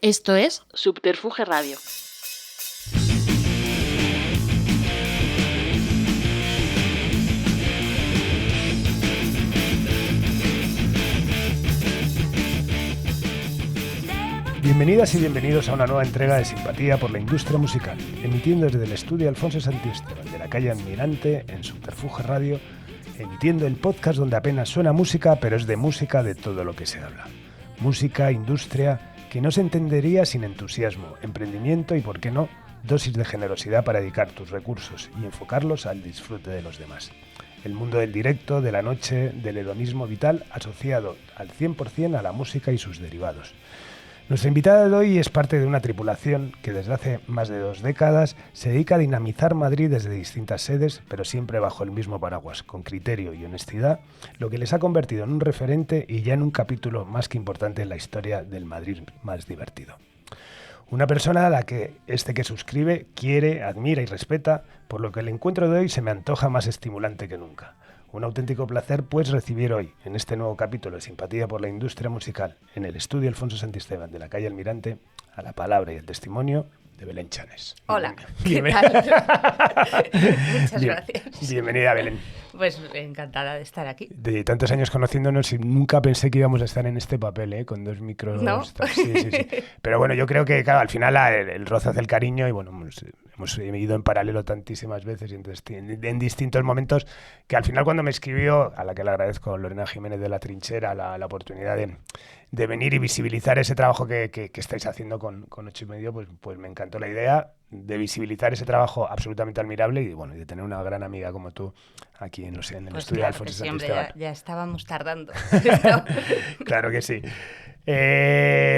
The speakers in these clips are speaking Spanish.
Esto es Subterfuge Radio. Bienvenidas y bienvenidos a una nueva entrega de Simpatía por la Industria Musical, emitiendo desde el estudio Alfonso Santisteban de la calle Almirante en Subterfuge Radio, emitiendo el podcast donde apenas suena música, pero es de música de todo lo que se habla. Música, industria, que no se entendería sin entusiasmo, emprendimiento y, por qué no, dosis de generosidad para dedicar tus recursos y enfocarlos al disfrute de los demás. El mundo del directo, de la noche, del hedonismo vital asociado al 100% a la música y sus derivados. Nuestra invitada de hoy es parte de una tripulación que desde hace más de 2 décadas se dedica a dinamizar Madrid desde distintas sedes, pero siempre bajo el mismo paraguas, con criterio y honestidad, lo que les ha convertido en un referente y ya en un capítulo más que importante en la historia del Madrid más divertido. Una persona a la que que suscribe quiere, admira y respeta, por lo que el encuentro de hoy se me antoja más estimulante que nunca. Un auténtico placer, pues, recibir hoy, en este nuevo capítulo de Simpatía por la Industria Musical, en el estudio Alfonso Santisteban de la calle Almirante, a la palabra y el testimonio de Belén Chanes. Hola, ¿qué tal? Muchas gracias. Bienvenida, Belén. Pues encantada de estar aquí. De tantos años conociéndos y nunca pensé que íbamos a estar en este papel, con 2 micros. ¿No? Sí. Pero bueno, yo creo que, claro, al final el roce hace el cariño y bueno, hemos ido en paralelo tantísimas veces y entonces, en distintos momentos, que al final cuando me escribió, a la que le agradezco, Lorena Jiménez de La Trinchera, la oportunidad de venir y visibilizar ese trabajo que estáis haciendo con 8+, pues me encantó la idea de visibilizar ese trabajo absolutamente admirable y bueno, y de tener una gran amiga como tú aquí en el estudio de Alfonso Santisteban. Ya estábamos tardando. Claro que sí.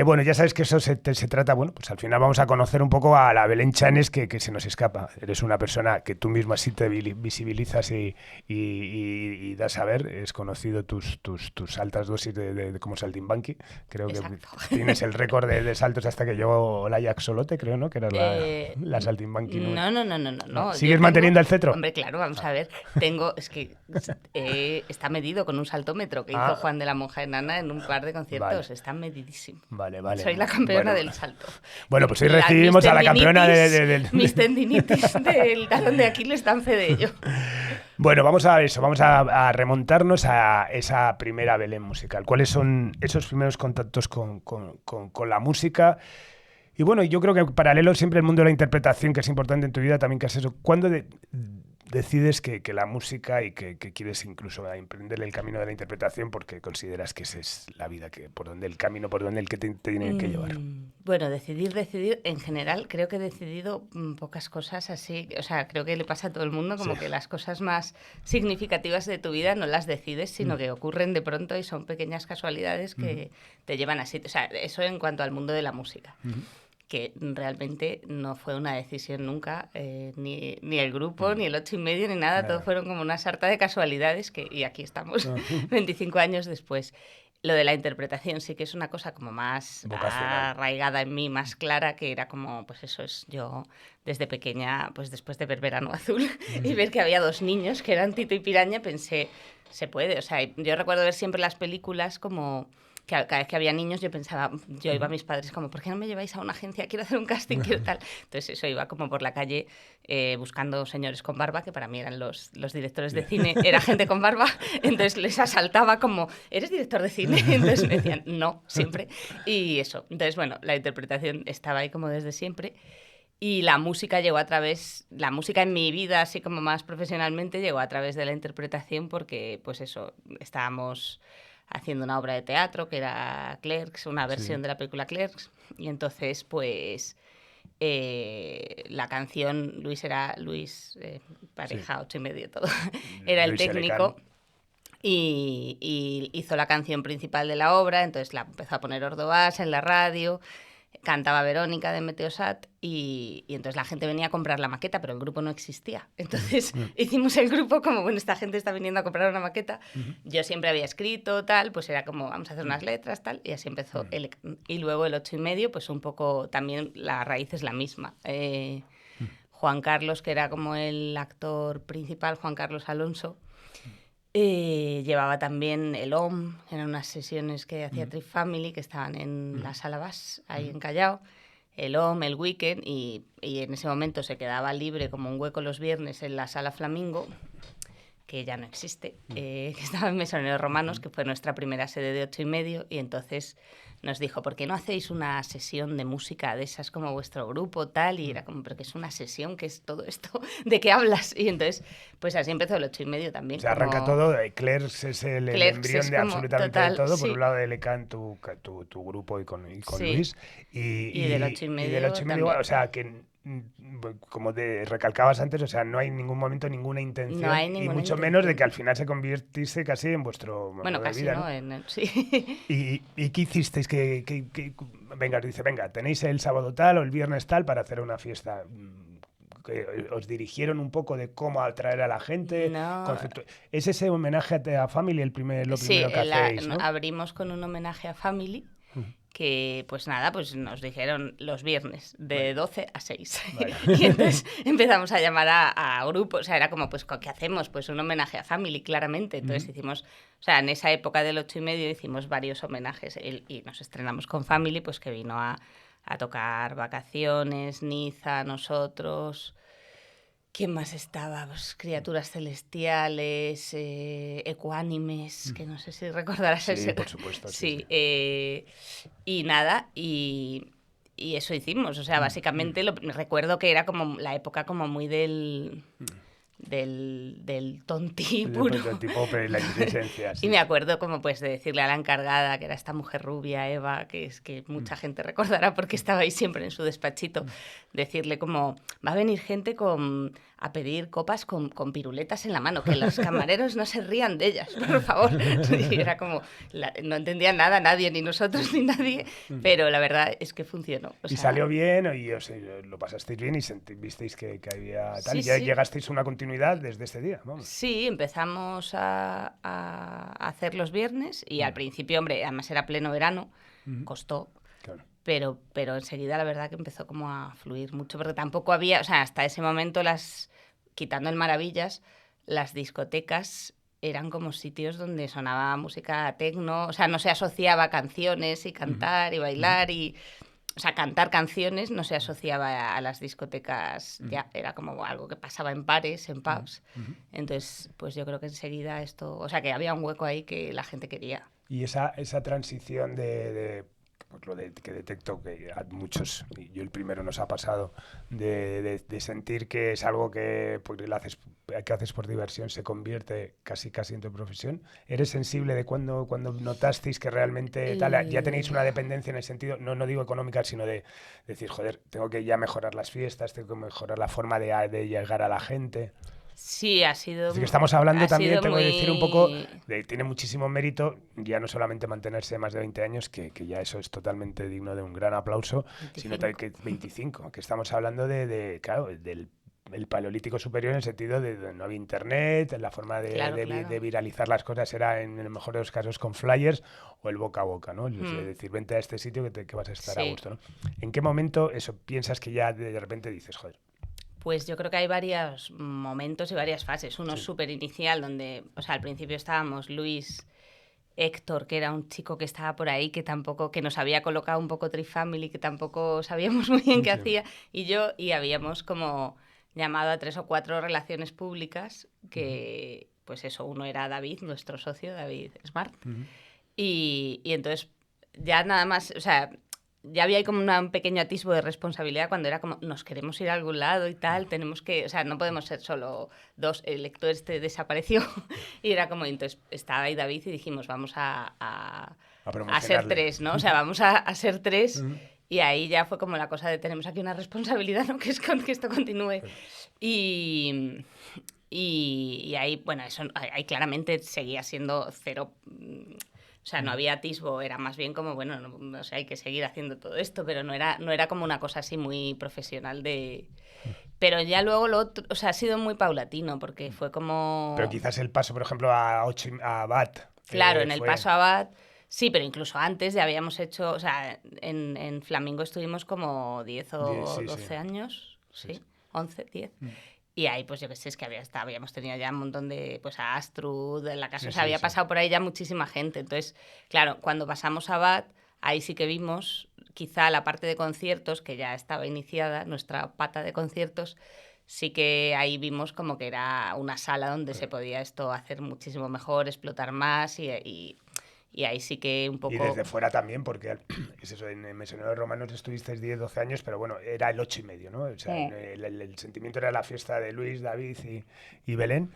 Bueno, ya sabes que eso se trata, bueno, pues al final vamos a conocer un poco a la Belén Chanes que se nos escapa. Eres una persona que tú misma sí te visibilizas y das a ver, es conocido tus altas dosis de como saltimbanqui. Creo Exacto. Que tienes el récord de saltos hasta que llegó Olaya Axolote, creo, ¿no? Que era la saltimbanqui. No. ¿Sigues manteniendo el cetro? Hombre, claro, vamos a ver. Está medido con un saltómetro que hizo Juan de la Monja Enana en un par de conciertos. Vale. Está medidísimo. Vale. Soy la campeona del salto. Bueno, pues hoy recibimos a la campeona del... Mis tendinitis del talón de Aquiles dan fe de ello. Bueno, vamos a remontarnos a esa primera Belén musical. ¿Cuáles son esos primeros contactos con la música? Y bueno, yo creo que paralelo siempre el mundo de la interpretación, que es importante en tu vida también, que es eso. ¿Cuándo decides que la música y que quieres incluso emprender el camino de la interpretación porque consideras que esa es la vida, por donde el que te tiene que llevar? Bueno, decidir, en general creo que he decidido pocas cosas así, o sea, creo que le pasa a todo el mundo, como que las cosas más significativas de tu vida no las decides, sino que ocurren de pronto y son pequeñas casualidades que te llevan así, o sea, eso en cuanto al mundo de la música. Que realmente no fue una decisión nunca, ni el grupo, ni el 8+, ni nada, todo fueron como una sarta de casualidades y aquí estamos, 25 años después. Lo de la interpretación sí que es una cosa como más arraigada en mí, más clara, que era como, pues eso es yo desde pequeña, pues después de ver Verano Azul y ver que había 2 niños que eran Tito y Piraña, pensé, se puede, o sea, yo recuerdo ver siempre las películas como... que cada vez que había niños yo iba a mis padres como, ¿por qué no me lleváis a una agencia? Quiero hacer un casting, quiero tal. Entonces eso, iba como por la calle buscando señores con barba, que para mí eran los directores de cine, era gente con barba, entonces les asaltaba como, ¿eres director de cine? Entonces me decían, no, siempre. Y eso, entonces bueno, la interpretación estaba ahí como desde siempre. Y la música la música en mi vida, así como más profesionalmente, llegó a través de la interpretación porque, pues eso, estábamos haciendo una obra de teatro que era Clerks, una versión de la película Clerks, y entonces pues la canción, Luis, pareja 8+, todo, era el técnico y hizo la canción principal de la obra, entonces la empezó a poner Ordovás en la radio, cantaba Verónica de Meteosat y entonces la gente venía a comprar la maqueta, pero el grupo no existía. Entonces hicimos el grupo como, bueno, esta gente está viniendo a comprar una maqueta. Yo siempre había escrito, tal, pues era como, vamos a hacer unas letras, tal, y así empezó. Y luego el 8+, pues un poco, también la raíz es la misma. Juan Carlos, que era como el actor principal, Juan Carlos Alonso, Llevaba también el OM, eran unas sesiones que hacía Trip Family, que estaban en la Sala Bass, ahí en Callao. El OM, el Weekend, y en ese momento se quedaba libre como un hueco los viernes en la Sala Flamingo, que ya no existe, que estaba en Mesoneros Romanos, que fue nuestra primera sede de 8:30, y entonces nos dijo, ¿por qué no hacéis una sesión de música de esas como vuestro grupo, tal? Y era como, ¿pero qué es una sesión? ¿Qué es todo esto? ¿De qué hablas? Y entonces, pues así empezó el 8:30 también. O sea, arranca todo, Clerks es el embrión de absolutamente total, de todo. sí. Por un lado de Lecan, tu grupo y con Sí. Luis. Y del 8:30 y del 8:30 también. igual, o sea, que como recalcabas antes, o sea, no hay en ningún momento ninguna intención, No hay y ninguna mucho intención. menos de que al final se convirtiese casi en vuestro Bueno, modo casi, de vida, ¿no? Sí. ¿Y qué hicisteis? Venga, dice, venga, tenéis el sábado tal o el viernes tal para hacer una fiesta. Que os dirigieron un poco de cómo atraer a la gente. No. ¿Es ese homenaje a Family lo primero que hacéis, ¿no? Abrimos con un homenaje a Family, que pues nada, pues nos dijeron los viernes de 12 a 6. Vale. Y entonces empezamos a llamar a grupos, o sea, era como, pues, ¿qué hacemos? Pues un homenaje a Family, claramente. Entonces hicimos, o sea, en esa época del 8:30 hicimos varios homenajes y nos estrenamos con Family, pues que vino a tocar Vacaciones, Niza, nosotros. ¿Quién más estaba? Pues, Criaturas Celestiales, Ecuánimes, que no sé si recordarás Sí, ese. por supuesto. Sí, y nada, y eso hicimos. O sea, básicamente recuerdo que era como la época como muy del tonti puro. El tipo, pero la inocencia. Y me acuerdo como pues de decirle a la encargada, que era esta mujer rubia, Eva, que es que mucha gente recordará porque estaba ahí siempre en su despachito, decirle como, va a venir gente a pedir copas con piruletas en la mano, que los camareros no se rían de ellas, por favor. Y era como, no entendía nada nadie, ni nosotros ni nadie, pero la verdad es que funcionó. O sea, y salió bien, y lo pasasteis bien y visteis que había tal. Sí, y ya sí. llegasteis a una continuidad desde este día, vamos. Sí, empezamos a hacer los viernes y al principio, hombre, además era pleno verano, costó. Claro. Pero enseguida la verdad que empezó como a fluir mucho, porque tampoco había, o sea, hasta ese momento quitando el Maravillas, las discotecas eran como sitios donde sonaba música tecno, o sea, no se asociaba a canciones y cantar y bailar o sea, cantar canciones no se asociaba a las discotecas, ya era como algo que pasaba en bares, en pubs. Entonces, pues yo creo que enseguida o sea, que había un hueco ahí que la gente quería. Y esa transición pues lo que detecto que a muchos, y yo el primero, nos ha pasado, de sentir que es algo que haces por diversión, se convierte casi en tu profesión. ¿Eres sensible de cuando notasteis que realmente ya tenéis una dependencia en el sentido, no digo económica, sino de decir, joder, tengo que ya mejorar las fiestas, tengo que mejorar la forma de llegar a la gente? Sí, ha sido... Así que estamos hablando también, tengo que que decir un poco, tiene muchísimo mérito ya no solamente mantenerse más de 20 años, que ya eso es totalmente digno de un gran aplauso, 25. Sino también que 25, que estamos hablando claro, del paleolítico superior, en el sentido de no había internet, la forma de viralizar las cosas era, en el mejor de los casos, con flyers o el boca a boca, ¿no? Es decir, vente a este sitio que vas a estar a gusto, ¿no? ¿En qué momento eso piensas que ya de repente dices, joder? Pues yo creo que hay varios momentos y varias fases. Uno súper inicial, donde, o sea, al principio estábamos Luis, Héctor, que era un chico que estaba por ahí, que nos había colocado un poco Trip Family, que tampoco sabíamos muy bien qué hacía, y habíamos como llamado a 3 o 4 relaciones públicas, que, pues eso, uno era David, nuestro socio, David Smart, y entonces ya nada más, o sea, ya había ahí como un pequeño atisbo de responsabilidad cuando era como, nos queremos ir a algún lado y tal, tenemos que, o sea, no podemos ser solo 2, el lector desapareció, y era como, entonces estaba ahí David y dijimos, vamos a ser 3, ¿no? O sea, vamos a ser 3, y ahí ya fue como la cosa de, tenemos aquí una responsabilidad, ¿no? Que es que esto continúe. Y ahí, bueno, eso ahí claramente seguía siendo cero... O sea, no había atisbo, era más bien como, bueno, no sé, hay que seguir haciendo todo esto, pero no era como una cosa así muy profesional de... Pero ya luego lo otro, o sea, ha sido muy paulatino, porque fue como... Pero quizás el paso, por ejemplo, a BAT. Claro, en el paso a BAT, sí, pero incluso antes ya habíamos hecho, o sea, en Flamingo estuvimos como 10 o 12 años, sí, 11, 10. Y ahí, pues yo qué sé, es que habíamos tenido ya un montón de, pues a Astrud, en la casa, Sí, o sea, sí, había sí. pasado por ahí ya muchísima gente. Entonces, claro, cuando pasamos a BAT, ahí sí que vimos quizá la parte de conciertos, que ya estaba iniciada, nuestra pata de conciertos, sí que ahí vimos como que era una sala donde se podía esto hacer muchísimo mejor, explotar más y ahí sí que un Y poco... desde fuera también, porque es eso, en Mesonero Romanos estuvisteis 10, 12 años, pero bueno, era el 8,5, ¿no? O sea, el sentimiento era la fiesta de Luis, David y Belén.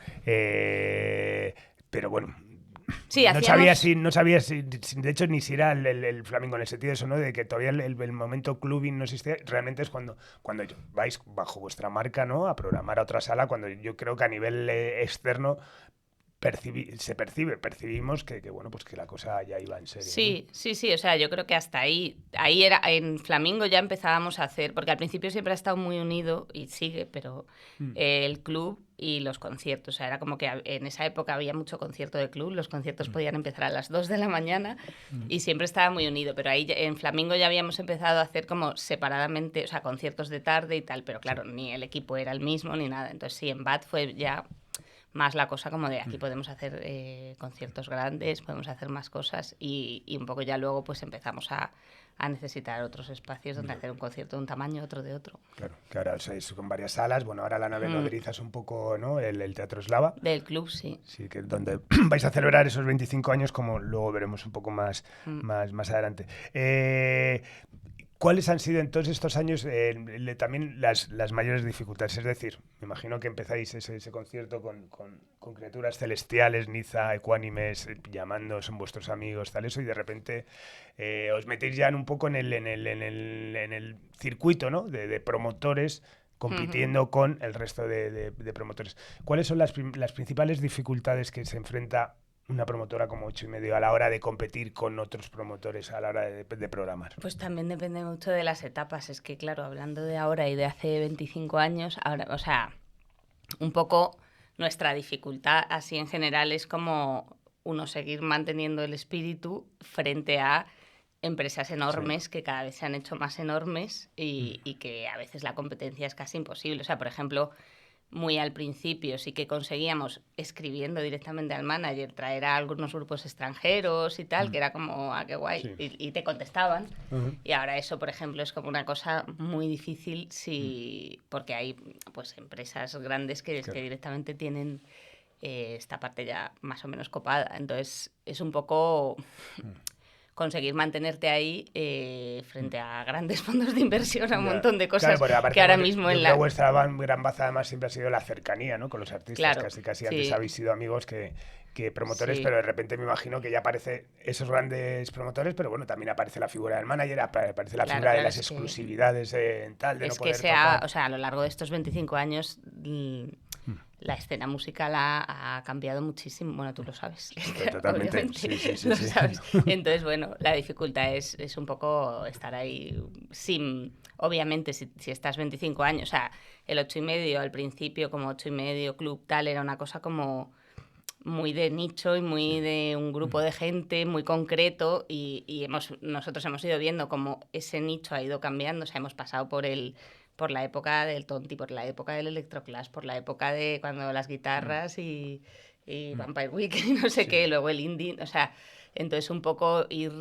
Pero bueno, Sí, no sabía hacíamos... de hecho, ni si era el flamenco en el sentido de eso, ¿no? De que todavía el momento clubbing no existía. Realmente es cuando vais bajo vuestra marca, ¿no? A programar a otra sala, cuando yo creo que a nivel externo percibimos que, bueno, pues que la cosa ya iba en serio, ¿no? Sí, sí, sí, o sea, yo creo que hasta ahí era, en Flamingo ya empezábamos a hacer, porque al principio siempre ha estado muy unido, y sigue, pero el club y los conciertos, o sea, era como que en esa época había mucho concierto de club, los conciertos podían empezar a las 2 de la mañana y siempre estaba muy unido, pero ahí en Flamingo ya habíamos empezado a hacer como separadamente, o sea, conciertos de tarde y tal, pero claro, ni el equipo era el mismo ni nada, entonces sí, en BAT fue ya más la cosa como de aquí podemos hacer conciertos grandes, podemos hacer más cosas y un poco ya luego pues empezamos a necesitar otros espacios donde hacer un concierto de un tamaño, otro de otro. Claro, que ahora sois con varias salas. Bueno, ahora la nave nodriza es un poco, ¿no? El Teatro Eslava. Del club, sí. Sí, que donde vais a celebrar esos 25 años, como luego veremos un poco más adelante. ¿Cuáles han sido en todos estos años también las mayores dificultades? Es decir, me imagino que empezáis ese concierto con criaturas celestiales, Niza, ecuánimes, llamando, son vuestros amigos, tal eso, y de repente os metéis ya un poco en el circuito, ¿no? de promotores compitiendo con el resto de promotores. ¿Cuáles son las principales dificultades que se enfrenta una promotora como 8,5 a la hora de competir con otros promotores a la hora de programar? Pues también depende mucho de las etapas. Es que, claro, hablando de ahora y de hace 25 años, ahora, o sea, un poco nuestra dificultad así en general es como uno seguir manteniendo el espíritu frente a empresas enormes que cada vez se han hecho más enormes y que a veces la competencia es casi imposible. O sea, por ejemplo, muy al principio sí que conseguíamos, escribiendo directamente al manager, traer a algunos grupos extranjeros y tal, que era como, qué guay, y te contestaban. Y ahora eso, por ejemplo, es como una cosa muy difícil porque hay pues empresas grandes que directamente tienen esta parte ya más o menos copada. Entonces, es un poco conseguir mantenerte ahí frente a grandes fondos de inversión, a un montón de cosas que ahora mismo en la... Vuestra gran baza además siempre ha sido la cercanía, ¿no? Con los artistas, Claro, casi antes habéis sido amigos que promotores, pero de repente me imagino que ya aparece esos grandes promotores, pero bueno, también aparece la figura del manager, aparece la figura de las exclusividades tal, de no poder tocar. O sea, a lo largo de estos 25 años la escena musical ha cambiado muchísimo. Bueno, tú lo sabes. Totalmente. Sí. Lo sabes. Entonces, bueno, la dificultad es un poco estar ahí sin... Obviamente, si estás 25 años, o sea, el 8,5 al principio, como 8,5, club tal, era una cosa como muy de nicho y muy de un grupo de gente muy concreto y nosotros hemos ido viendo cómo ese nicho ha ido cambiando. O sea, hemos pasado por la época del Tonti, por la época del Electroclash, por la época de cuando las guitarras y Vampire Weekend y no sé qué, luego el indie, o sea, entonces un poco ir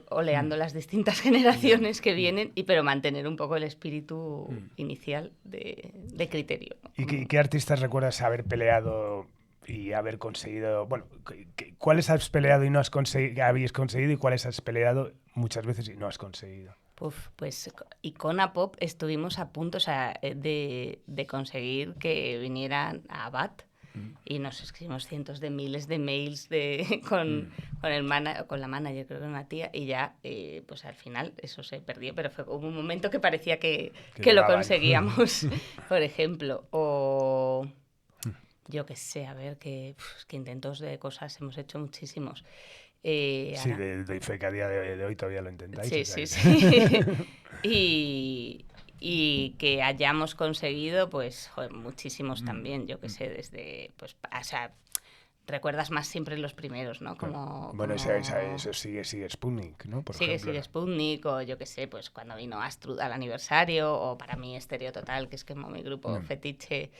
oleando las distintas generaciones que vienen, pero mantener un poco el espíritu inicial de criterio. ¿Y qué artistas recuerdas haber peleado y haber conseguido? Bueno, ¿cuáles has peleado y no habéis conseguido y cuáles has peleado muchas veces y no has conseguido? Pues Icona Pop estuvimos a punto, o sea, de conseguir que vinieran a BAT y nos escribimos cientos de miles de mails con la manager, creo que una tía, y ya pues al final eso se perdió, pero hubo un momento que parecía que lo conseguíamos, por ejemplo, o yo qué sé, a ver, que intentos de cosas hemos hecho muchísimos. Sí, doy fe que a día de hoy todavía lo intentáis. Sí. Y que hayamos conseguido, pues, joder, muchísimos también, yo qué sé, desde, pues, o sea, recuerdas más siempre los primeros, ¿no? Como, bueno, como... eso sigue Sputnik, ¿no? Por ejemplo, sigue Sputnik, o yo qué sé, pues cuando vino Astrud al aniversario, o para mí Estéreo Total, que es como mi grupo fetiche.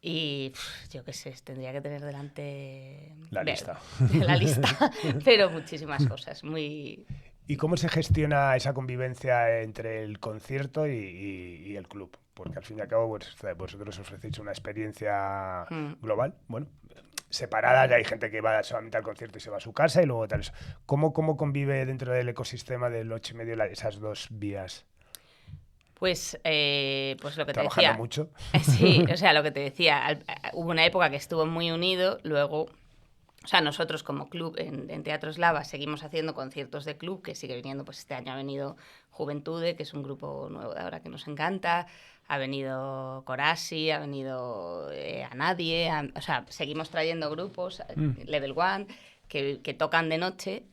Y yo qué sé, tendría que tener delante... la lista. La lista, pero muchísimas cosas, muy... ¿Y cómo se gestiona esa convivencia entre el concierto y el club? Porque al fin y al cabo vosotros ofrecéis una experiencia global, bueno, separada, ya hay gente que va solamente al concierto y se va a su casa y luego tal. ¿Cómo convive dentro del ecosistema del 8 y medio esas dos vías? Pues lo que te decía. ¿Trabajando mucho? Sí, o sea, lo que te decía, hubo una época que estuvo muy unido, luego... O sea, nosotros como club en Teatro Eslava seguimos haciendo conciertos de club, que sigue viniendo, pues este año ha venido Juventude, que es un grupo nuevo de ahora que nos encanta, ha venido Corasi, ha venido A Nadie, o sea, seguimos trayendo grupos, Level One, que tocan de noche,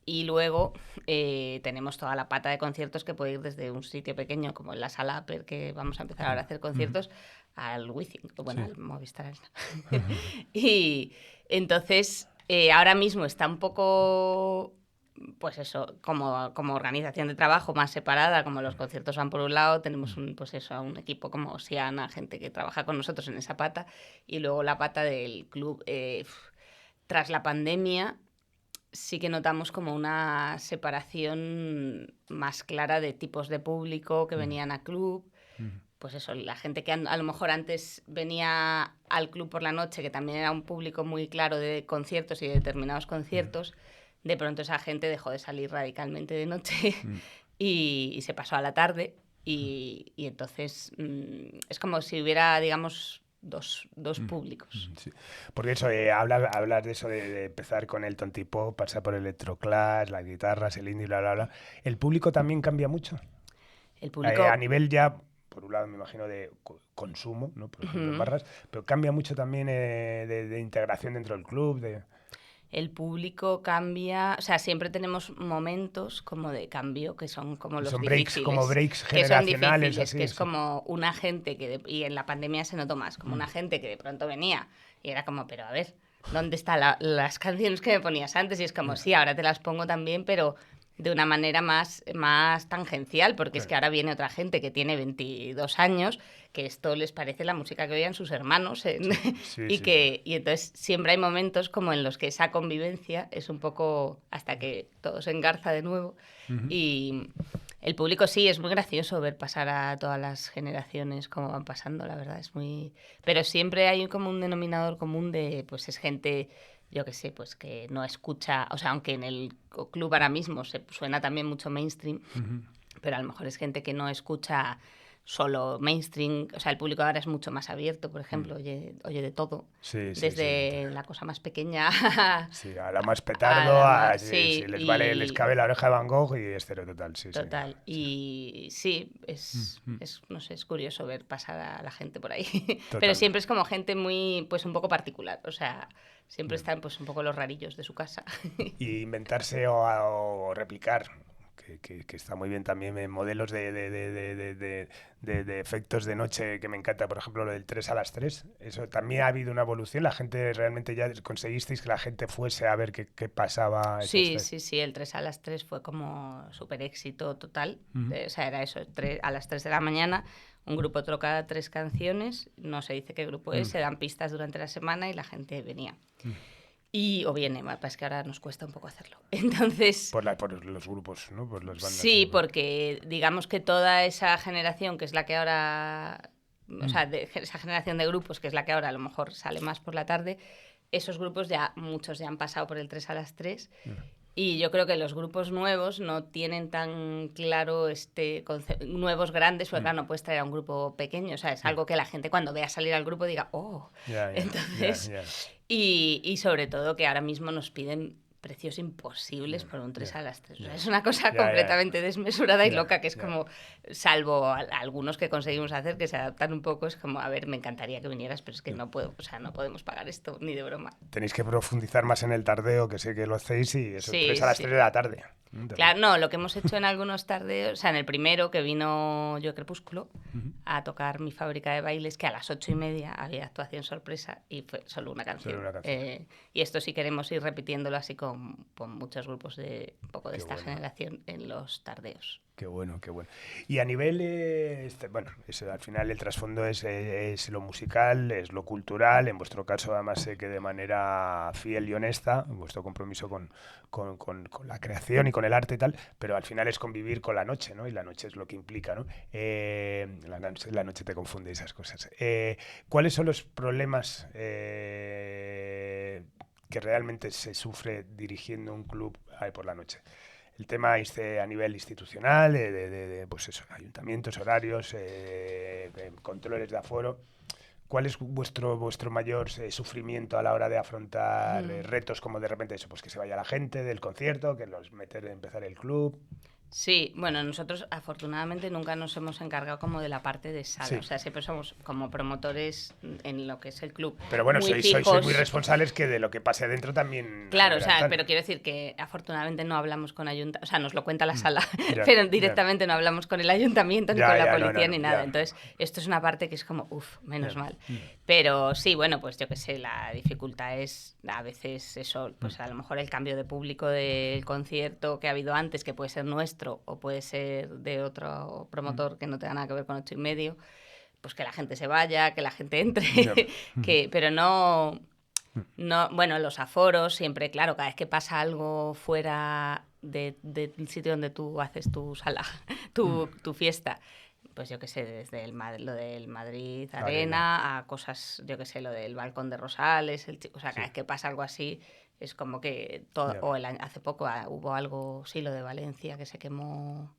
y luego tenemos toda la pata de conciertos que puede ir desde un sitio pequeño como en la Sala Aper, que vamos a empezar ahora a hacer conciertos, al Wizzing, bueno, al Movistar Arena. Y entonces ahora mismo está un poco, pues eso, como organización de trabajo más separada, como los conciertos van por un lado, tenemos un equipo como Siana, gente que trabaja con nosotros en esa pata, y luego la pata del club. Tras la pandemia sí que notamos como una separación más clara de tipos de público que venían a club. Pues eso, la gente que a lo mejor antes venía al club por la noche, que también era un público muy claro de conciertos y de determinados conciertos, de pronto esa gente dejó de salir radicalmente de noche y se pasó a la tarde. Y entonces es como si hubiera, digamos, dos públicos. Sí. Porque eso, hablas de eso de empezar con el tontipop, pasar por el electroclash, las guitarras, el indie, bla, bla, bla. ¿El público también cambia mucho? El público... A nivel ya... Por un lado, me imagino, de consumo, ¿no? Por ejemplo, en barras, pero cambia mucho también de integración dentro del club. El público cambia, o sea, siempre tenemos momentos como de cambio que son como los son difíciles. Como breaks que generacionales. Son difíciles, así, que es como una gente que, y en la pandemia se notó más, como una gente que de pronto venía y era como, pero a ver, ¿dónde están las canciones que me ponías antes? Y es como, sí, ahora te las pongo también, pero de una manera más tangencial, porque es que ahora viene otra gente que tiene 22 años, que esto les parece la música que oían sus hermanos, y entonces siempre hay momentos como en los que esa convivencia es un poco hasta que todo se engarza de nuevo. Y el público sí, es muy gracioso ver pasar a todas las generaciones como van pasando, la verdad, es muy... Pero siempre hay como un denominador común de, pues es gente... Yo qué sé, pues que no escucha, o sea, aunque en el club ahora mismo se suena también mucho mainstream, pero a lo mejor es gente que no escucha solo mainstream, o sea, el público ahora es mucho más abierto, por ejemplo, oye de todo, desde la cosa más pequeña a la más petardo, si les vale, les cabe la oreja de Van Gogh y Estéreo Total, total, y sí, no sé, es curioso ver pasar a la gente por ahí, pero siempre es como gente muy, pues un poco particular, o sea... Siempre están pues un poco los rarillos de su casa. Y inventarse o replicar, que está muy bien también, modelos de efectos de noche que me encanta, por ejemplo, lo del 3 a las 3. Eso también ha habido una evolución. La gente realmente ya conseguisteis que la gente fuese a ver qué pasaba. Sí, el 3 a las 3 fue como súper éxito total. O sea, era eso, a las 3 de la mañana. Un grupo toca 3 canciones, no se dice qué grupo es, se dan pistas durante la semana y la gente venía. O viene, es que ahora nos cuesta un poco hacerlo. Entonces... Por los grupos, ¿no? Por las bandas. Sí, porque digamos que toda esa generación, que es la que ahora... O sea, esa generación de grupos, que es la que ahora a lo mejor sale más por la tarde, esos grupos muchos ya han pasado por el 3 a las 3. Y yo creo que los grupos nuevos no tienen tan claro este concepto, nuevos grandes, porque claro, no puedes traer a un grupo pequeño, o sea, es algo que la gente cuando vea salir al grupo diga, entonces, y sobre todo que ahora mismo nos piden precios imposibles por un 3 a las 3. O sea, es una cosa completamente desmesurada y loca, que es como, salvo algunos que conseguimos hacer, que se adaptan un poco, es como, a ver, me encantaría que vinieras, pero es que no puedo, o sea, no podemos pagar esto ni de broma. Tenéis que profundizar más en el tardeo, que sé que lo hacéis, y eso, 3 a las 3 de la tarde. Claro, no, lo que hemos hecho en algunos tardeos, o sea, en el primero que vino Yo Crepúsculo a tocar Mi Fábrica de Bailes, que a las 8:30 había actuación sorpresa y fue solo una canción. Y esto sí queremos ir repitiéndolo así con muchos grupos de un poco de esta generación en los tardeos. Qué bueno, qué bueno. Y a nivel, bueno, al final el trasfondo es lo musical, es lo cultural. En vuestro caso, además, sé que de manera fiel y honesta, vuestro compromiso con la creación y con el arte y tal, pero al final es convivir con la noche, ¿no? Y la noche es lo que implica, ¿no? La noche te confunde esas cosas. ¿Cuáles son los problemas que realmente se sufre dirigiendo un club por la noche? El tema a nivel institucional, pues eso, ayuntamientos, horarios, controles de aforo. ¿Cuál es vuestro mayor sufrimiento a la hora de afrontar retos como de repente eso, pues que se vaya la gente del concierto, que empezar el club? Sí, bueno, nosotros afortunadamente nunca nos hemos encargado como de la parte de sala, o sea, siempre somos como promotores en lo que es el club. Pero bueno, sois muy responsables que de lo que pase adentro también... Claro, o sea, pero quiero decir que afortunadamente no hablamos con ayuntamiento, o sea, nos lo cuenta la sala, pero directamente no hablamos con el ayuntamiento ni con la policía ni nada. Entonces, esto es una parte que es como, menos mal. Pero sí, bueno, pues yo qué sé, la dificultad es a veces eso, pues a lo mejor el cambio de público del concierto que ha habido antes, que puede ser nuestro, o puede ser de otro promotor que no tenga nada que ver con 8:30, pues que la gente se vaya, que la gente entre, pero no, bueno, los aforos siempre, claro, cada vez que pasa algo fuera del sitio donde tú haces tu sala, tu fiesta, pues yo qué sé, desde lo del Madrid Arena a cosas, yo qué sé, lo del balcón de Rosales, o sea, cada vez que pasa algo así, es como que todo, o hace poco hubo algo, sí, lo de Valencia, que se quemó,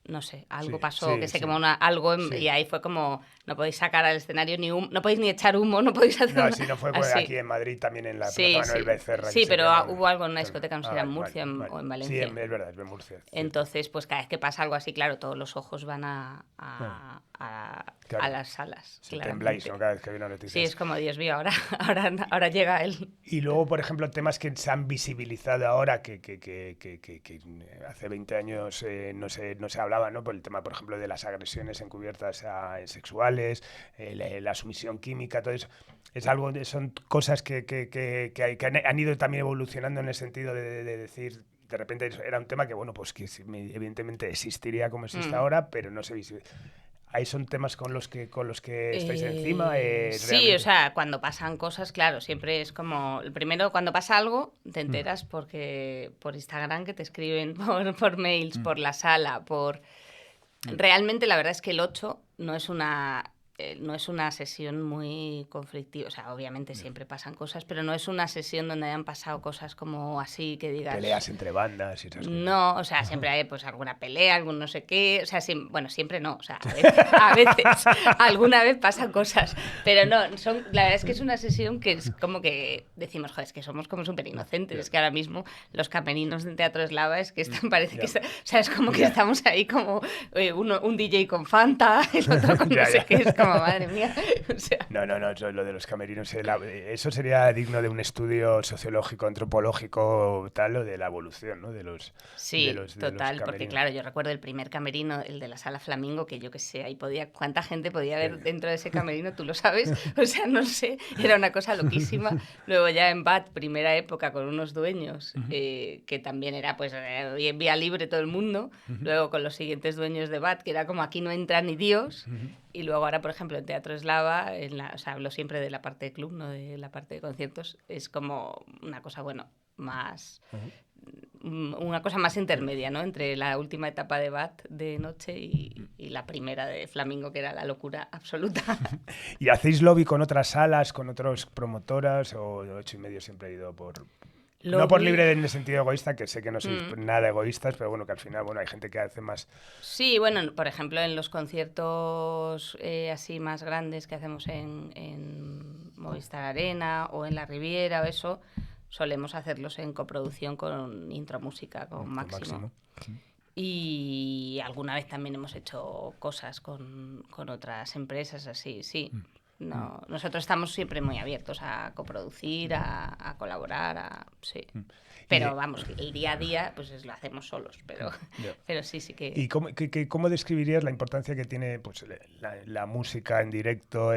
no sé, algo pasó, que se quemó algo y ahí fue como, no podéis sacar al escenario ni humo, no podéis ni echar humo, no podéis hacer nada. No, si no fue aquí en Madrid también en la Plaza Manuel Becerra. Sí, pero hubo algo en una discoteca, no sé si era en Murcia o en Valencia. Sí, es verdad, es en Murcia. Entonces, pues cada vez que pasa algo así, claro, todos los ojos van a las salas. Tembláis, ¿no? Cada vez que hay una noticia. Sí, es como, Dios mío, ahora llega él. Y luego, por ejemplo, temas que se han visibilizado ahora, que hace 20 años no se hablaba, ¿no? Por el tema, por ejemplo, de las agresiones encubiertas sexuales, la sumisión química, todo eso. Son cosas que han ido también evolucionando en el sentido de decir, de repente era un tema que, bueno, pues que evidentemente existiría como existe ahora, pero no se visibiliza. ¿Ahí son temas con los que estáis encima? Sí, o sea, cuando pasan cosas, claro, siempre es como... Primero, cuando pasa algo, te enteras porque por Instagram que te escriben, por mails, por la sala, Realmente, la verdad es que el 8 no es una sesión muy conflictiva. O sea, obviamente siempre pasan cosas, pero no es una sesión donde hayan pasado cosas como así que digas... Peleas entre bandas y esas cosas. No, o sea, siempre hay pues alguna pelea, algún no sé qué... O sea, bueno, siempre no. O sea, a veces alguna vez pasan cosas. Pero no, la verdad es que es una sesión que es como que decimos, joder, es que somos como súper inocentes. Es que ahora mismo los camerinos del Teatro Eslava es que parece que... O sea, es como que estamos ahí como un DJ con Fanta, el otro con no sé qué, es como... Madre mía. O sea. No, lo de los camerinos, eso sería digno de un estudio sociológico, antropológico, tal, o de la evolución, ¿no? Sí, total, porque claro, yo recuerdo el primer camerino, el de la Sala Flamingo, que yo qué sé, ahí cuánta gente podía haber dentro de ese camerino, tú lo sabes, o sea, no sé, era una cosa loquísima. Luego ya en BAT, primera época, con unos dueños, que también era pues vía libre todo el mundo, luego con los siguientes dueños de BAT, que era como aquí no entra ni Dios. Y luego ahora, por ejemplo, en Teatro Eslava, o sea, hablo siempre de la parte de club, no de la parte de conciertos, es como una cosa, bueno, más... una cosa más intermedia, ¿no? Entre la última etapa de BAT de noche y la primera de Flamingo, que era la locura absoluta. ¿Y hacéis lobby con otras salas, con otras promotoras, o 8:30 siempre ha ido por... No por libre en el sentido egoísta, que sé que no sois nada egoístas, pero bueno, que al final hay gente que hace más... Sí, bueno, por ejemplo, en los conciertos así más grandes que hacemos en Movistar Arena o en la Riviera o eso, solemos hacerlos en coproducción con Intromúsica, con Máximo. Y alguna vez también hemos hecho cosas con otras empresas así, sí. No, nosotros estamos siempre muy abiertos a coproducir, a colaborar, sí. Pero vamos, el día a día pues lo hacemos solos, pero sí que... ¿Y cómo describirías la importancia que tiene pues, la música en directo,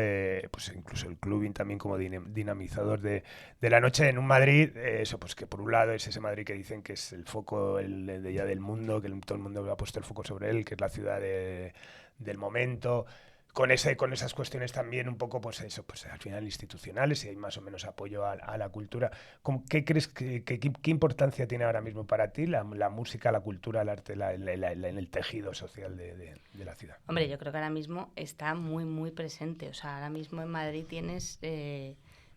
pues incluso el clubbing también como dinamizador de la noche en un Madrid? Eso, pues que por un lado es ese Madrid que dicen que es el foco de ya del mundo, que todo el mundo ha puesto el foco sobre él, que es la ciudad del momento. Con esas cuestiones también un poco, pues eso, pues al final institucionales, y hay más o menos apoyo a la cultura. ¿Qué crees qué importancia tiene ahora mismo para ti la música, la cultura, el arte, en el tejido social de la ciudad? Hombre, yo creo que ahora mismo está muy, muy presente. O sea, ahora mismo en Madrid tienes,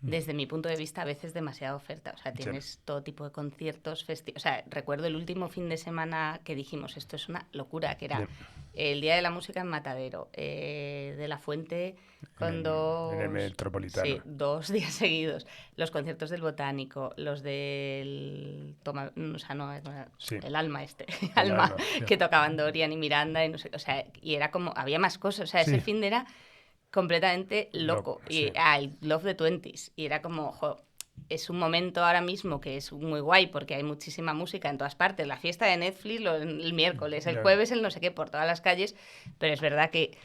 desde mi punto de vista, a veces demasiada oferta. O sea, tienes todo tipo de conciertos, festivales. O sea, recuerdo el último fin de semana que dijimos, esto es una locura, que era el Día de la Música en Matadero, de La Fuente en el Metropolitano. Sí, 2 días seguidos. Los conciertos del Botánico, los del... el Alma Alma, que tocaban Dorian y Miranda, y no sé, o sea, y era como... Había más cosas, o sea, ese fin de era completamente loco. Y el Love the Twenties, y era como... es un momento ahora mismo que es muy guay porque hay muchísima música en todas partes. La fiesta de Netflix el miércoles, el jueves el no sé qué, por todas las calles. Pero es verdad que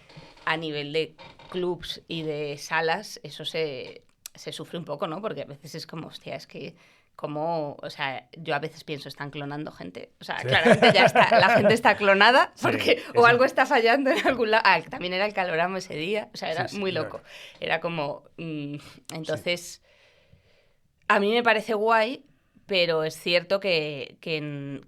a nivel de clubs y de salas eso se sufre un poco, ¿no? Porque a veces es como, hostia, es que como, o sea, yo a veces pienso, están clonando gente. O sea, claramente ya está, la gente está clonada porque o algo está fallando en algún lado. También era el Calorama ese día, o sea, era muy loco. Era como, entonces... A mí me parece guay, pero es cierto que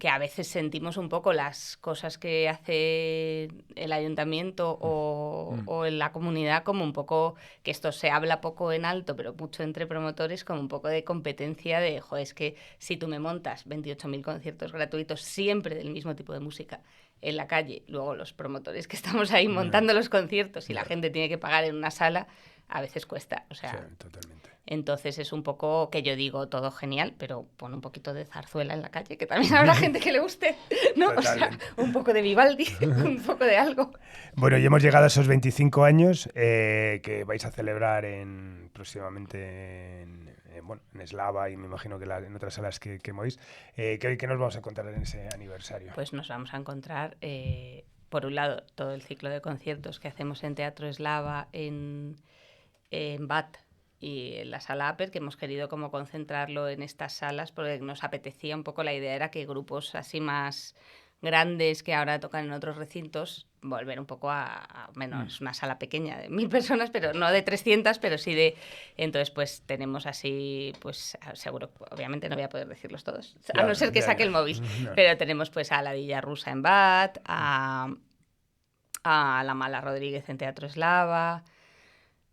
a veces sentimos un poco las cosas que hace el ayuntamiento o en la comunidad como un poco, que esto se habla poco en alto, pero mucho entre promotores, como un poco de competencia de, joder, es que si tú me montas 28.000 conciertos gratuitos siempre del mismo tipo de música en la calle, luego los promotores que estamos ahí montando los conciertos y la gente tiene que pagar en una sala, a veces cuesta, o sea... Sí, totalmente. Entonces es un poco que yo digo todo genial, pero pon un poquito de zarzuela en la calle, que también habrá gente que le guste, ¿no? Totalmente. O sea, un poco de Vivaldi, un poco de algo. Bueno, y hemos llegado a esos 25 años que vais a celebrar próximamente en Eslava y me imagino que en otras salas que movéis. ¿Qué nos vamos a encontrar en ese aniversario? Pues nos vamos a encontrar, por un lado, todo el ciclo de conciertos que hacemos en Teatro Eslava, en BAT, y en la sala Aper, que hemos querido como concentrarlo en estas salas porque nos apetecía un poco, la idea era que grupos así más grandes que ahora tocan en otros recintos, volver un poco a menos una sala pequeña de 1.000 personas, pero no de 300, pero sí de... Entonces, pues tenemos así, pues seguro, obviamente no voy a poder decirlos todos, a no ser que saque el móvil, pero tenemos pues a La Villa Rusa en BAT, a La Mala Rodríguez en Teatro Eslava,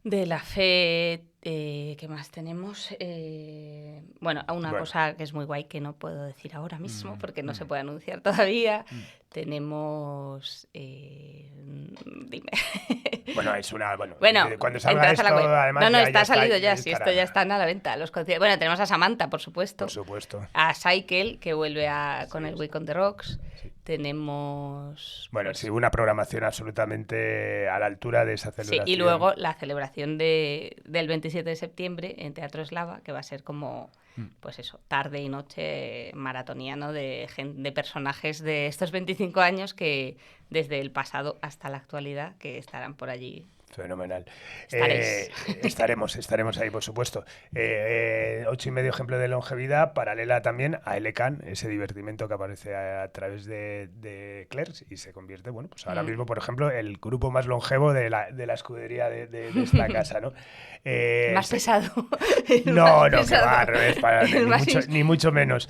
de la Fe... ¿qué más tenemos? Bueno, una cosa que es muy guay que no puedo decir ahora mismo porque no se puede anunciar todavía. Tenemos... dime. Bueno, es una... Bueno, cuando salga esto, además... No, está salido ya, si esto ya está a la venta. Bueno, tenemos a Samantha, por supuesto. Por supuesto. A Cycle, que vuelve con el Week on the Rocks. Sí. Tenemos... Bueno, sí, una programación absolutamente a la altura de esa celebración. Sí, y luego la celebración del 27 de septiembre en Teatro Eslava, que va a ser como, pues eso, tarde y noche maratoniano de personajes de estos 25 años que desde el pasado hasta la actualidad que estarán por allí. Fenomenal. Estaremos ahí, por supuesto. 8,5 ejemplo de longevidad, paralela también a Elecan, ese divertimento que aparece a través de Clerks y se convierte, bueno, pues ahora mismo, por ejemplo, el grupo más longevo de la escudería de esta casa, ¿no? Más pesado. No, que va, al revés, ni mucho menos.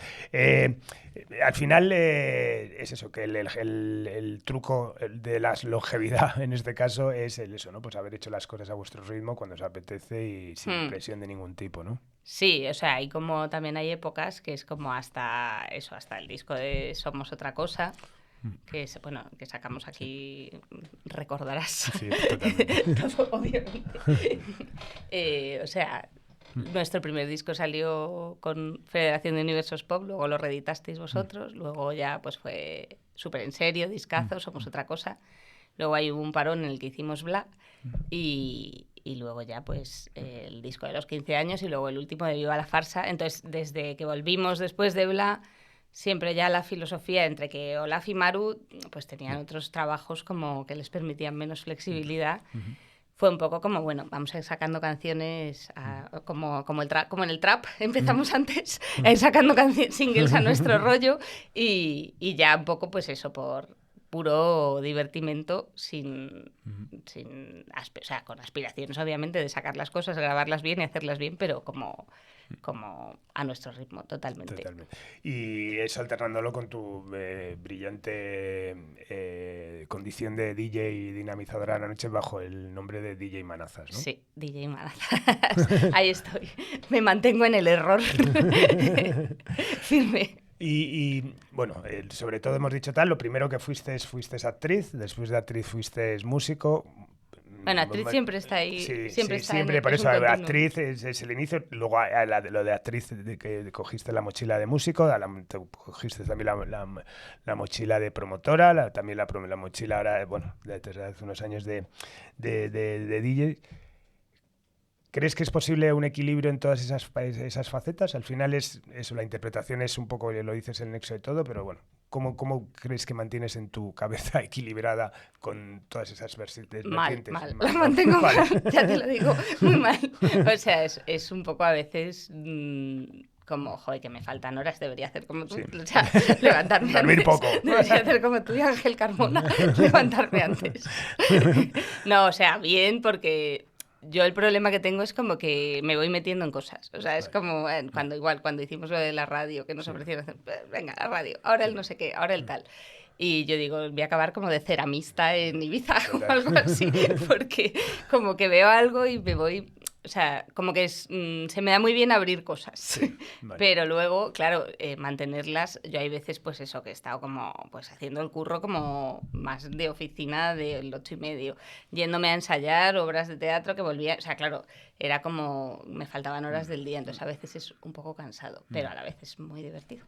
Al final es eso, que el truco de la longevidad en este caso es eso, ¿no? Pues haber hecho las cosas a vuestro ritmo cuando os apetece y sin presión de ningún tipo, ¿no? Sí, o sea, y como también hay épocas que es como hasta el disco de Somos Otra Cosa, que es, bueno, que sacamos aquí, recordarás. Sí, totalmente. Todo, obviamente. O sea, Nuestro primer disco salió con Federación de Universos Pop, luego lo reeditasteis vosotros, luego ya pues fue súper en serio, discazo, Somos otra cosa. Luego hay un parón en el que hicimos Bla y luego ya pues el disco de los 15 años y luego el último de Viva la Farsa. Entonces, desde que volvimos después de Bla, siempre ya la filosofía entre que Olaf y Maru pues tenían otros trabajos como que les permitían menos flexibilidad. Fue un poco como, bueno, vamos a ir sacando canciones como en el trap, empezamos antes, sacando singles a nuestro rollo y ya un poco pues eso, por puro divertimento, o sea, con aspiraciones obviamente de sacar las cosas, grabarlas bien y hacerlas bien, pero como a nuestro ritmo, totalmente. Y eso alternándolo con tu brillante condición de DJ y dinamizadora de la noche bajo el nombre de DJ Manazas, ¿no? Sí, DJ Manazas. Ahí estoy. Me mantengo en el error. Firme. Y bueno, sobre todo hemos dicho tal, lo primero que fuiste actriz, después de actriz fuiste músico. Bueno, actriz siempre está ahí. Sí, siempre está siempre, por eso actriz es el inicio. Luego lo de actriz, de que cogiste la mochila de músico, cogiste también la mochila de promotora, también la mochila ahora, bueno, desde hace unos años de DJ. ¿Crees que es posible un equilibrio en todas esas facetas? Al final es eso, la interpretación es un poco, lo dices, el nexo de todo, pero bueno, ¿cómo crees que mantienes en tu cabeza equilibrada con todas esas vertientes? Mal. La mantengo mal, ya te lo digo, muy mal. O sea, es un poco a veces como, joder, que me faltan horas, debería hacer como tú, o sea, levantarme dormir antes. poco. Debería hacer como tú y Ángel Carmona, levantarme antes. No, o sea, bien, porque yo el problema que tengo es como que me voy metiendo en cosas. O sea, es como cuando hicimos lo de la radio, que nos ofrecieron hacer, venga, la radio, ahora el no sé qué, ahora el tal. Y yo digo, voy a acabar como de ceramista en Ibiza o algo así, porque como que veo algo y me voy... O sea, como que se me da muy bien abrir cosas, sí, vale. Pero luego, claro, mantenerlas, yo hay veces pues eso, que he estado como pues haciendo el curro como más de oficina del 8:30, yéndome a ensayar obras de teatro que volvía, o sea, claro, era como, me faltaban horas del día, entonces a veces es un poco cansado, pero a la vez es muy divertido.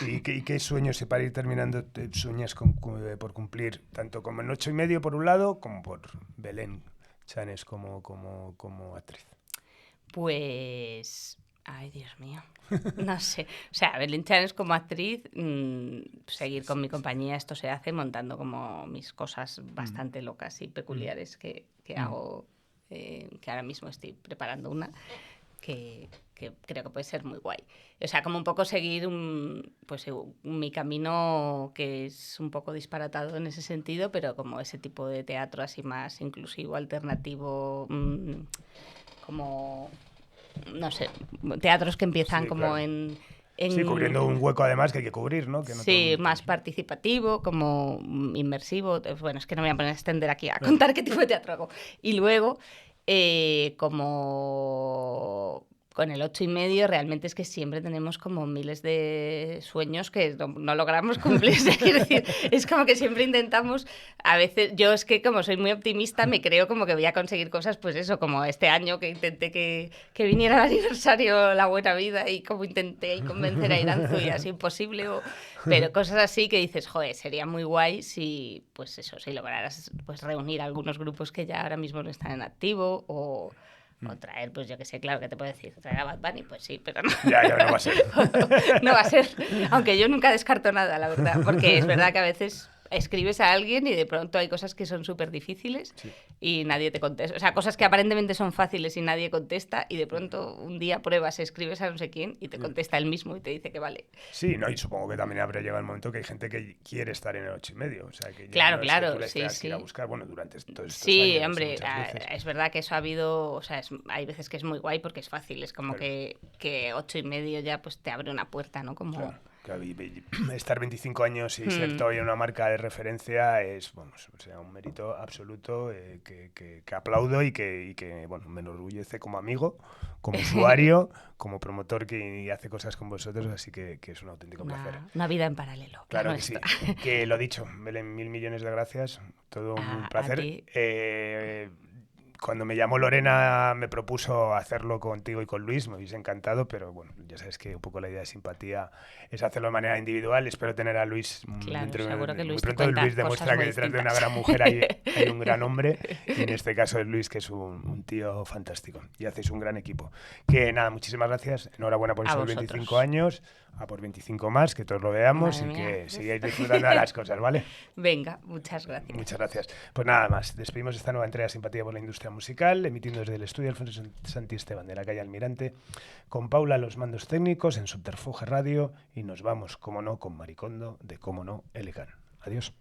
¿Y qué sueños, para ir terminando, sueñas por cumplir, tanto como en 8:30 por un lado, como por Belén Chanes como actriz? Pues... Ay, Dios mío. No sé. O sea, Belén Chanes como actriz, seguir con mi compañía, esto se hace montando como mis cosas bastante locas y peculiares que hago, que ahora mismo estoy preparando una, que creo que puede ser muy guay. O sea, como un poco seguir mi camino, que es un poco disparatado en ese sentido, pero como ese tipo de teatro así más inclusivo, alternativo, como, no sé, teatros que empiezan sí, como claro. Sí, cubriendo un hueco además que hay que cubrir, ¿no? Que no sí, más participativo, como inmersivo. Bueno, es que no me voy a poner a extender aquí a contar qué tipo de teatro hago. Y luego, como con el 8:30, realmente es que siempre tenemos como miles de sueños que no logramos cumplir. Quiero decir, es como que siempre intentamos, a veces, yo es que como soy muy optimista, me creo como que voy a conseguir cosas, pues eso, como este año que intenté que viniera el aniversario La Buena Vida y como intenté convencer a Iranzu y así imposible, pero cosas así que dices, joder, sería muy guay si, pues eso, si lograras pues reunir algunos grupos que ya ahora mismo no están en activo o traer, pues yo que sé, claro, ¿qué te puedo decir? ¿Traer a Bad Bunny? Pues sí, pero no. Ya, no va a ser. No va a ser, aunque yo nunca descarto nada, la verdad, porque es verdad que a veces escribes a alguien y de pronto hay cosas que son súper difíciles y nadie te contesta. O sea, cosas que aparentemente son fáciles y nadie contesta y de pronto un día pruebas, escribes a no sé quién y te contesta él mismo y te dice que vale. Sí, no, y supongo que también habrá llegado el momento que hay gente que quiere estar en el 8:30. O sea, que ya claro, no es claro, que tú les tengas que ir a buscar, bueno, durante todos estos años. Hombre, es verdad que eso ha habido, o sea, hay veces que es muy guay porque es fácil, es como que 8:30 ya pues te abre una puerta, ¿no? Como... Claro. Estar 25 años y ser todavía una marca de referencia es, vamos, o sea, un mérito absoluto que aplaudo y que bueno, me enorgullece como amigo, como usuario, como promotor que hace cosas con vosotros, así que es un auténtico placer. Una vida en paralelo. Claro que sí. Que lo dicho, Belén, 1000 millones de gracias, todo un placer. cuando me llamó Lorena me propuso hacerlo contigo y con Luis, me hubiese encantado, pero bueno, ya sabes que un poco la idea de Simpatía es hacerlo de manera individual. Espero tener a Luis seguro que Luis muy pronto. Luis demuestra que detrás de una gran mujer hay un gran hombre, y en este caso es Luis, que es un tío fantástico, y hacéis un gran equipo. Que nada, muchísimas gracias, enhorabuena por esos 25 años, a por 25 más, que todos lo veamos. Madre y mía. Que sigáis disfrutando de las cosas, ¿vale? Venga, muchas gracias. Muchas gracias. Pues nada más, despedimos esta nueva entrega de Simpatía por la Industria Musical, emitiendo desde el estudio Alfonso Santisteban de la calle Almirante, con Paula a los mandos técnicos en Subterfuge Radio, y nos vamos, como no, con Maricondo de Cómo no, Elegant. Adiós.